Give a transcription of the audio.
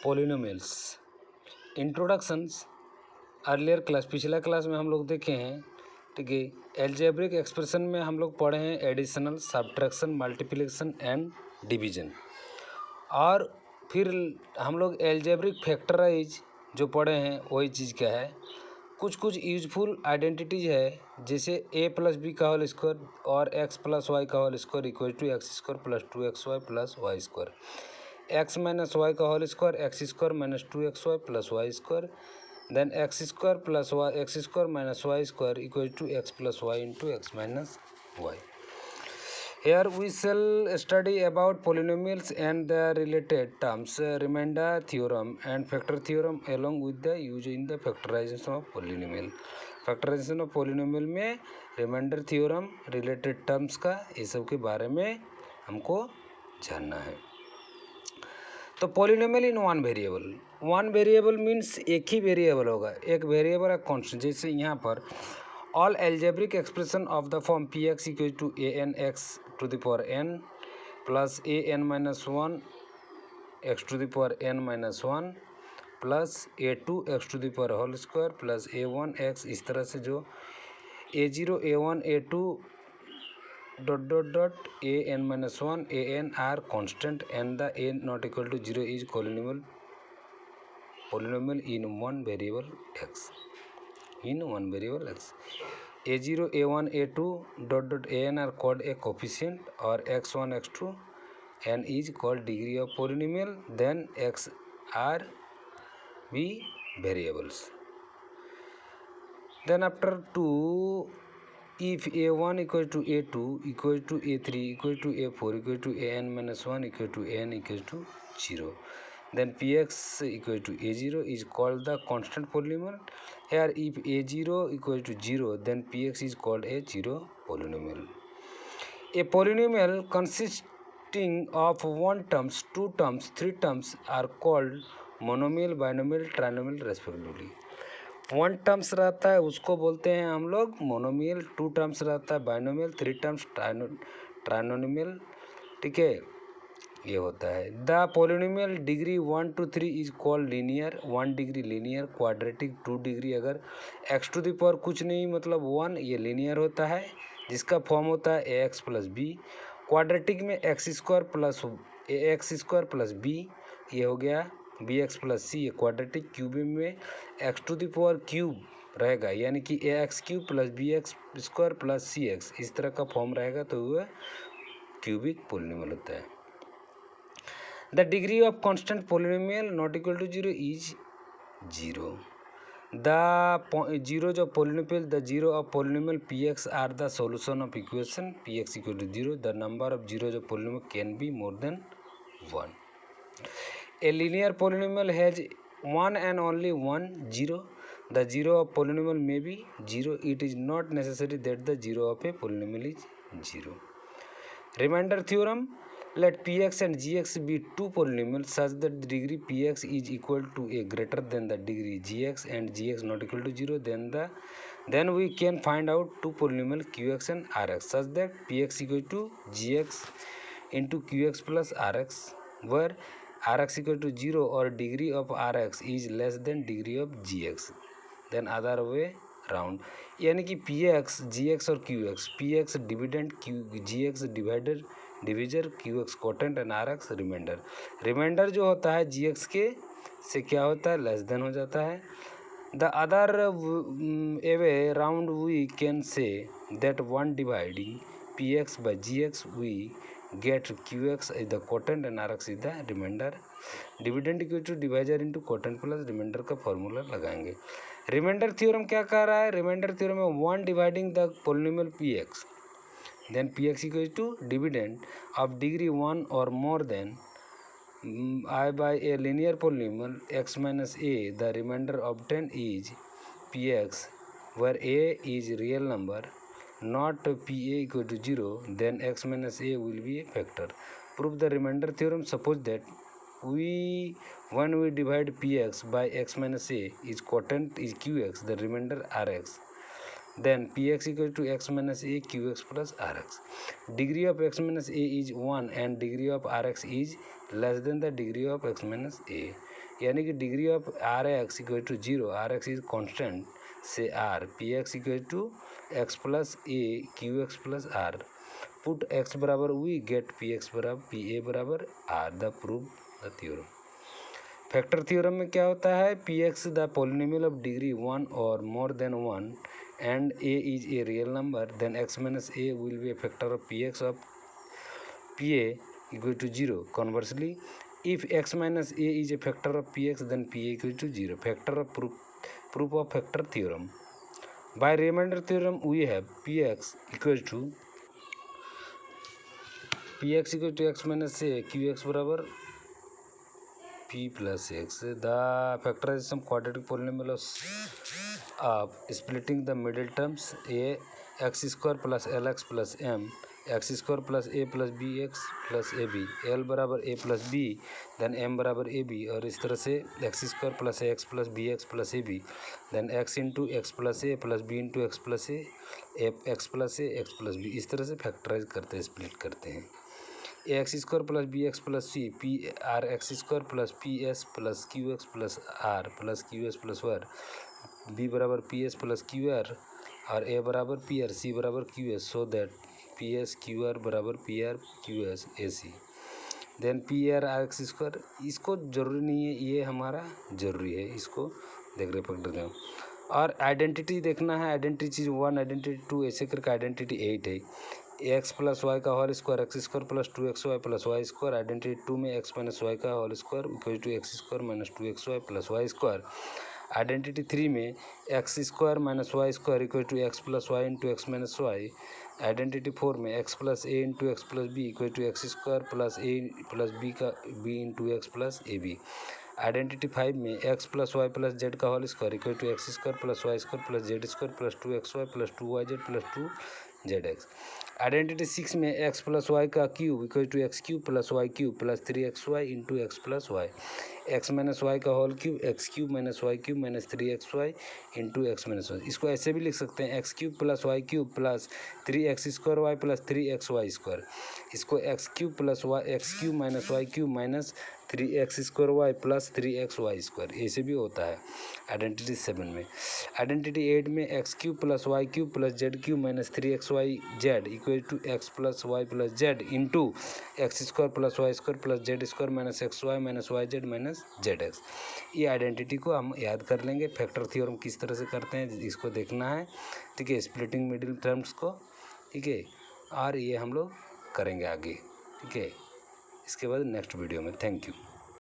Polynomials. Introductions. Earlier class, पिछला class में हम लोग देखे हैं, ठीक है। एल्जेब्रिक एक्सप्रेशन में हम लोग पढ़े हैं additional, subtraction, multiplication and division. और फिर हम लोग एल्जेब्रिक फैक्टराइज जो पढ़े हैं वही चीज़ क्या है। कुछ कुछ यूजफुल आइडेंटिटीज है, जैसे a प्लस बी का होल स्क्वायर और x प्लस वाई का whole square equal to X square plus 2xy plus Y square, X minus Y का whole square X square minus 2xy plus Y square, then X square plus Y X square minus Y square equal to X plus Y into X minus Y. Here we shall study about polynomials and the related terms, remainder theorem and factor theorem along with the use in the factorization of polynomial. Factorization of polynomial में remainder theorem, related terms का ये सब के बारे में हमको जानना है। तो polynomial in one variable means एक ही वेरिएबल होगा, एक वेरिएबल है कॉन्स्टेंट। जैसे यहाँ पर all algebraic expression of the form P X equal to A N X to the power N plus A N minus one X to the power N minus one plus A two X to the power whole square plus A one X, इस तरह से जो A zero A one A two dot dot dot a n minus 1 a n are constant and the a not equal to 0 is polynomial in one variable x, a0 a1 a2 dot dot a n are called a coefficient or x1 x2 n is called degree of polynomial, then x are be variables. Then after 2, if a1 equal to a2 equal to a3 equal to a4 equal to an minus 1 equal to n equal to 0, then px equal to a0 is called the constant polynomial. Here if a0 equal to 0, then px is called a 0 polynomial. A polynomial consisting of one terms, two terms, three terms are called monomial, binomial, trinomial respectively. One terms रहता है उसको बोलते हैं हम लोग monomial, to terms रहता है binomial, three terms trinomial, ठीक है, ये होता है। The polynomial degree 1 to 3 is called linear, 1 degree linear, quadratic 2 degree अगर एक्स टू द पावर कुछ नहीं मतलब 1, ये लीनियर होता है, जिसका फॉर्म होता है A X plus B. Quadratic में एक्स स्क्वायर प्लस बी, ये हो गया बी एक्स प्लस सी, ये क्वाड्रेटिक। क्यूबिक में X to the power cube रहेगा, यानी कि A X cube plus B X square plus C X, इस तरह का फॉर्म रहेगा, तो वह क्यूबिक पोलिनोमियल होता है। The degree of constant polynomial not equal to 0 is 0। The zero जो polynomial, the zero of polynomial P X are the solution of equation P X equal to 0। The number of zero जो polynomial can be more than 1। A linear polynomial has one and only one zero. The zero of polynomial may be 0. It is not necessary that the zero of a polynomial is 0. Remainder theorem. Let px and gx be two polynomials such that the degree px is equal to a greater than the degree gx and gx not equal to 0. Then we can find out two polynomial qx and rx such that px equal to gx into qx plus rx, where rx equal to 0 or degree of rx is less than degree of gx, then other way round, यानी कि px gx और qx, px dividend gx divisor qx quotient and rx remainder जो होता है gx के से क्या होता है, लेस देन हो जाता है। The other way round we can say that one dividing px by gx we get qx is the quotient and rx is the remainder. Dividend equal to divisor into quotient plus remainder का formula लगाएंगे। Remainder theorem क्या कह रहा है, remainder theorem में one dividing the polynomial P X, then P X equal to dividend of degree 1 और more than I by A linear polynomial X minus A, the remainder obtain is P X where A is real number not pa equal to 0, then x minus a will be a factor. Prove the remainder theorem. Suppose that when we divide px by x minus a is quotient is qx, the remainder rx, then px equal to x minus a qx plus rx. Degree of x minus a is 1 and degree of rx is less than the degree of x minus a. यानी कि degree of R X equal to 0, R X is constant से R, P X equal to X plus A Q X plus R. Put X बराबर we get P X बराबर P A बराबर R. The prove the theorem. Factor theorem में क्या होता है, P X the polynomial of degree 1 और more than 1 and a is a real number, then x minus a will be a factor of px of pa equal to 0. Conversely, if x minus a is a factor of px, then pa equal to 0. Factor of proof of factor theorem. By remainder theorem, we have px equal to x minus a qx बराबर p plus x. The factorization quadratic polynomial of splitting the middle terms a x square plus lx plus m x square plus a plus bx plus ab, l बराबर a plus b, then m बराबर ab, और इस तरह से x square plus X plus B X plus A B, then x into X plus A plus B into X plus A X plus A X plus B. इस तरह से factorise करते हैं, स्प्लिट करते हैं. A X square plus B X plus C P R X square plus P S plus Q X plus R plus Q S plus वर, B बराबर P S plus Q R, और A बराबर P R, C बराबर Q S, so that P S Q R बराबर P R Q S A C. Then P R X square, इसको ज़रूरी नहीं है, ये हमारा ज़रूरी है, इसको देख रहे पकड़ रहे हो. और आइडेंटिटी देखना है, आइडेंटिटी चीज़ 1 आइडेंटिटी 2 ऐसे करके आइडेंटिटी 8 है. एक्स प्लस वाई का whole square X square plus 2 XY plus Y square. Identity 2 में एक्स माइनस वाई का whole square equal to X square minus 2 XY plus Y square. Identity 3 में X square minus Y square equal to X plus Y into X minus Y. Identity 4 में X plus A into X plus B equal to X square plus A plus B का B into X plus A B. Identity 5 में X plus Y plus Z का whole square equal to X square plus Y square plus Z square plus 2 XY plus 2 YZ plus 2 ZX. Identity 6 में X plus Y का cube equal to X cube plus Y cube plus 3XY into X plus Y. X minus Y का whole cube X cube minus Y cube minus 3XY into X minus Y. इसको ऐसे भी लिख सकते हैं, X cube plus Y cube plus 3x square Y plus 3XY square. इसको X cube plus Y X cube minus Y cube minus 3x square Y plus 3XY square, ऐसे भी होता है आइडेंटिटी 7 में. आइडेंटिटी 8 में X cube plus Y cube plus Z cube minus 3XY Z equal to X plus Y plus Z into X square plus Y square plus Z square minus XY minus Y Z minus ZX. ये identity को हम याद कर लेंगे. Factor theorem किस तरह से करते हैं इसको देखना है, ठीक है, स्प्लिटिंग मिडिल टर्म्स को, ठीक है, और ये हम लोग करेंगे आगे, ठीक है, इसके बाद नेक्स्ट वीडियो में. Thank you.